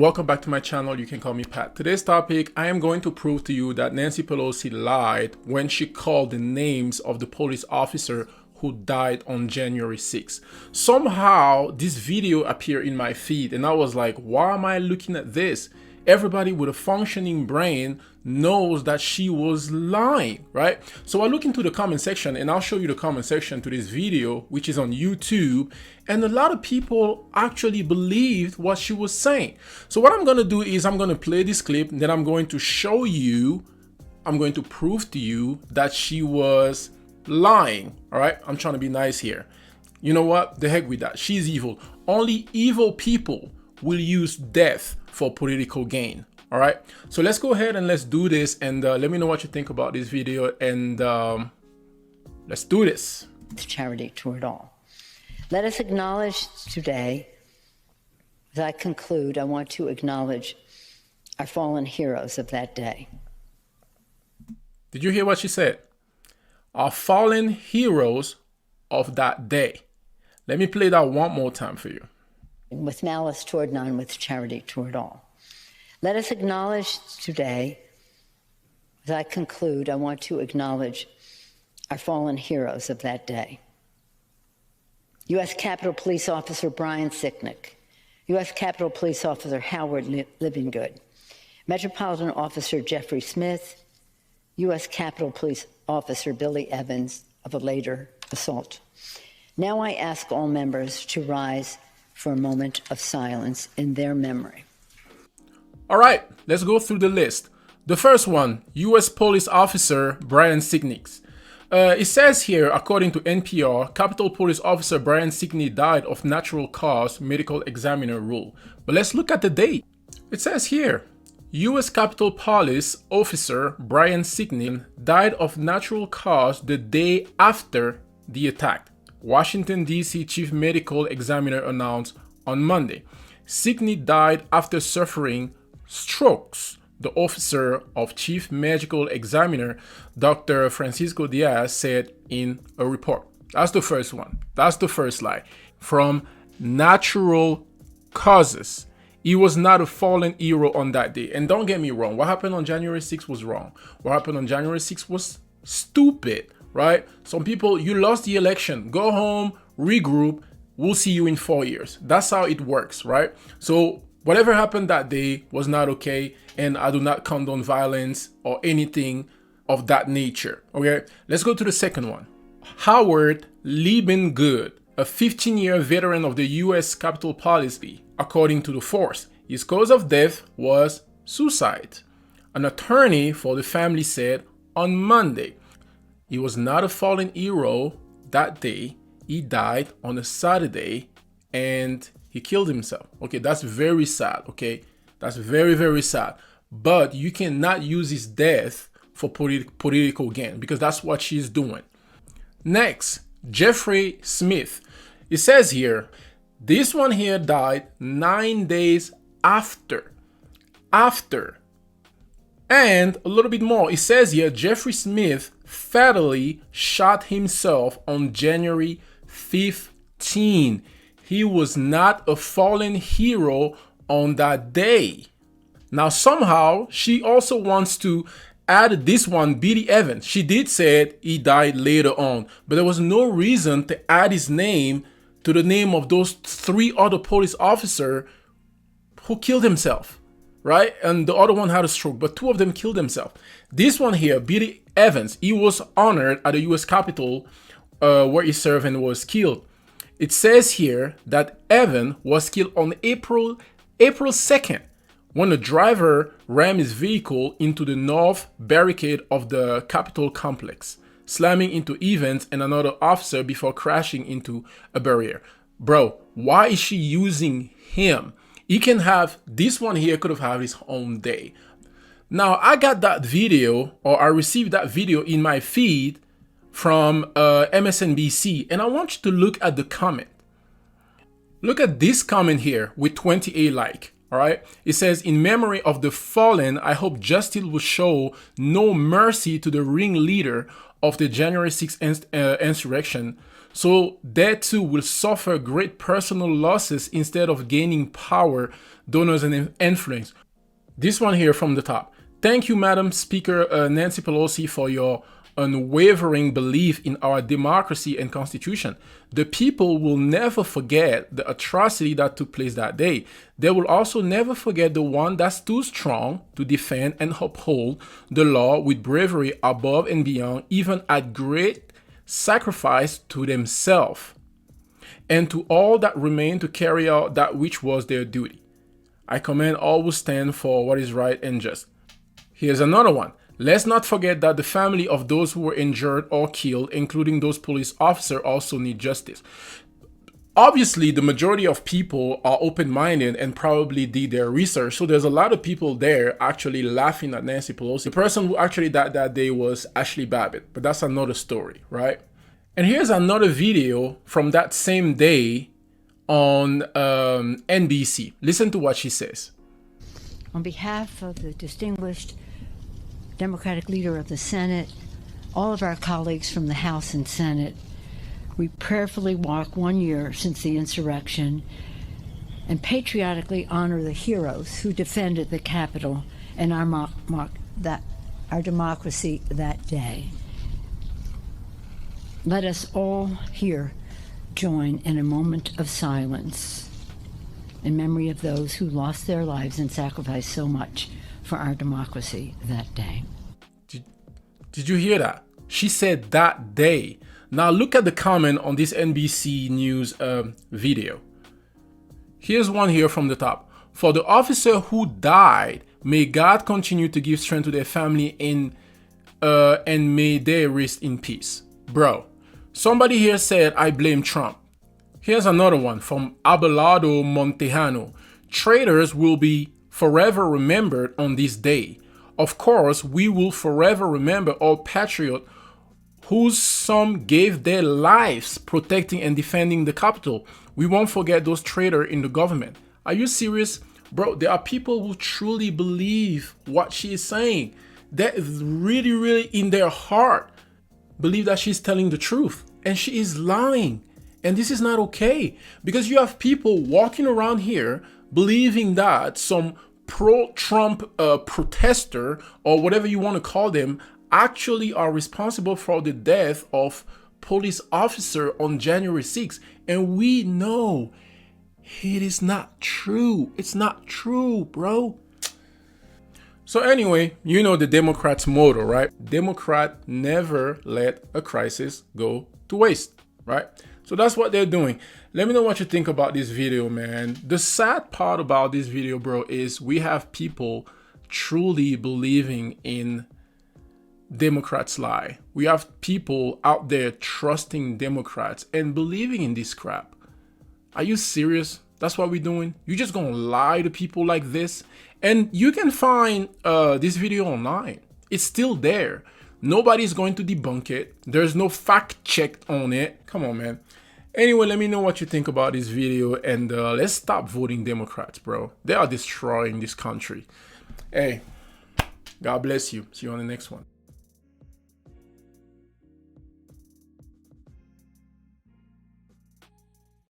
Welcome back to my channel. You can call me Pat. Today's topic, I am going to prove to you that Nancy Pelosi lied when she called the names of the police officer who died on January 6th. Somehow this video appeared in my feed and I was like, why am I looking at this? Everybody with a functioning brain knows that she was lying, right? So I look into the comment section and I'll show you the comment section to this video, which is on YouTube. And a lot of people actually believed what she was saying. So what I'm going to do is I'm going to play this clip, and then I'm going to show you, I'm going to prove to you that she was lying. All right. I'm trying to be nice here. You know what? The heck with that. She's evil. Only evil people will use death for political gain. All right, so let's go ahead and let's do this, and let me know what you think about this video, and let's do this. Charity to it all. Let us acknowledge today, as I conclude, I want to acknowledge our fallen heroes of that day. Did you hear what she said? Our fallen heroes of that day. Let me play that one more time for you. With malice toward none, with charity toward all. Let us acknowledge today, as I conclude, I want to acknowledge our fallen heroes of that day. U.S. Capitol Police Officer Brian Sicknick, U.S. Capitol Police Officer Howard Livingood, Metropolitan Officer Jeffrey Smith, U.S. Capitol Police Officer Billy Evans of a later assault. Now I ask all members to rise for a moment of silence in their memory. All right, let's go through the list. The first one, U.S. Police Officer Brian Sicknick. It says here, according to NPR, Capitol Police Officer Brian Sicknick died of natural cause, medical examiner rule. But let's look at the date. It says here, U.S. Capitol Police Officer Brian Sicknick died of natural cause the day after the attack. Washington, D.C. Chief Medical Examiner announced on Monday. Sicknick died after suffering strokes, the officer of Chief Medical Examiner Dr. Francisco Diaz said in a report. That's the first one. That's the first lie. From natural causes. He was not a fallen hero on that day. And don't get me wrong, what happened on January 6th was wrong. What happened on January 6th was stupid, right? Some people, you lost the election. Go home, regroup. We'll see you in 4 years. That's how it works, right? So whatever happened that day was not okay, and I do not condone violence or anything of that nature. Okay, let's go to the second one. Howard Livingood, a 15-year veteran of the U.S. Capitol Police, according to the force. His cause of death was suicide. An attorney for the family said on Monday, he was not a fallen hero that day. He died on a Saturday and he killed himself. Okay, that's very sad. Okay, that's very, very sad. But you cannot use his death for political gain, because that's what she's doing. Next, Jeffrey Smith. It says here, this one here died 9 days after. And a little bit more. It says here, Jeffrey Smith fatally shot himself on January 15. He was not a fallen hero on that day. Now, somehow, she also wants to add this one, Billy Evans. She did say he died later on, but there was no reason to add his name to the name of those 3 other police officers who killed himself, right? And the other one had a stroke, but 2 of them killed themselves. This one here, Billy Evans, he was honored at the U.S. Capitol where he served and was killed. It says here that Evan was killed on April 2nd when a driver rammed his vehicle into the north barricade of the Capitol complex, slamming into Evans and another officer before crashing into a barrier. Bro, why is she using him? He can have, this one here could have had his own day. Now, I got that video, or I received that video in my feed from MSNBC, and I want you to look at the comment. Look at this comment here with 28 likes. All right. It says, in memory of the fallen, I hope justice will show no mercy to the ringleader of the January 6th insurrection. So they too will suffer great personal losses instead of gaining power, donors, and influence. This one here from the top. Thank you, Madam Speaker Nancy Pelosi, for your unwavering belief in our democracy and constitution. The people will never forget the atrocity that took place that day. They will also never forget the one that stood strong to defend and uphold the law with bravery above and beyond, even at great sacrifice to themselves and to all that remain to carry out that which was their duty. I commend all who stand for what is right and just. Here's another one. Let's not forget that the family of those who were injured or killed, including those police officers, also need justice. Obviously, the majority of people are open-minded and probably did their research. So there's a lot of people there actually laughing at Nancy Pelosi. The person who actually died that day was Ashley Babbitt, but that's another story, right? And here's another video from that same day on NBC. Listen to what she says. On behalf of the distinguished Democratic leader of the Senate, all of our colleagues from the House and Senate, we prayerfully mark 1 year since the insurrection and patriotically honor the heroes who defended the Capitol and our democracy that day. Let us all here join in a moment of silence in memory of those who lost their lives and sacrificed so much for our democracy that day. Did you hear that? She said that day. Now look at the comment on this NBC News video. Here's one here from the top. For the officer who died, may God continue to give strength to their family and may they rest in peace. Bro, somebody here said, I blame Trump. Here's another one from Abelardo Montejano. Traitors will be forever remembered on this day. Of course, we will forever remember all patriots whose some gave their lives protecting and defending the Capitol. We won't forget those traitors in the government. Are you serious? Bro, there are people who truly believe what she is saying. That is really, really in their heart believe that she's telling the truth. And she is lying. And this is not okay. Because you have people walking around here believing that some pro-Trump protester or whatever you want to call them actually are responsible for the death of police officer on January 6th. And we know it is not true. It's not true, bro. So anyway, you know the Democrats' motto, right? Democrat never let a crisis go to waste, right? So that's what they're doing. Let me know what you think about this video, man. The sad part about this video, bro, is we have people truly believing in Democrats' lie. We have people out there trusting Democrats and believing in this crap. Are you serious? That's what we're doing? You just gonna lie to people like this? And you can find this video online. It's still there. Nobody's going to debunk it. There's no fact check on it. Come on, man. Anyway, let me know what you think about this video, and let's stop voting Democrats, bro. They are destroying this country. Hey, God bless you. See you on the next one.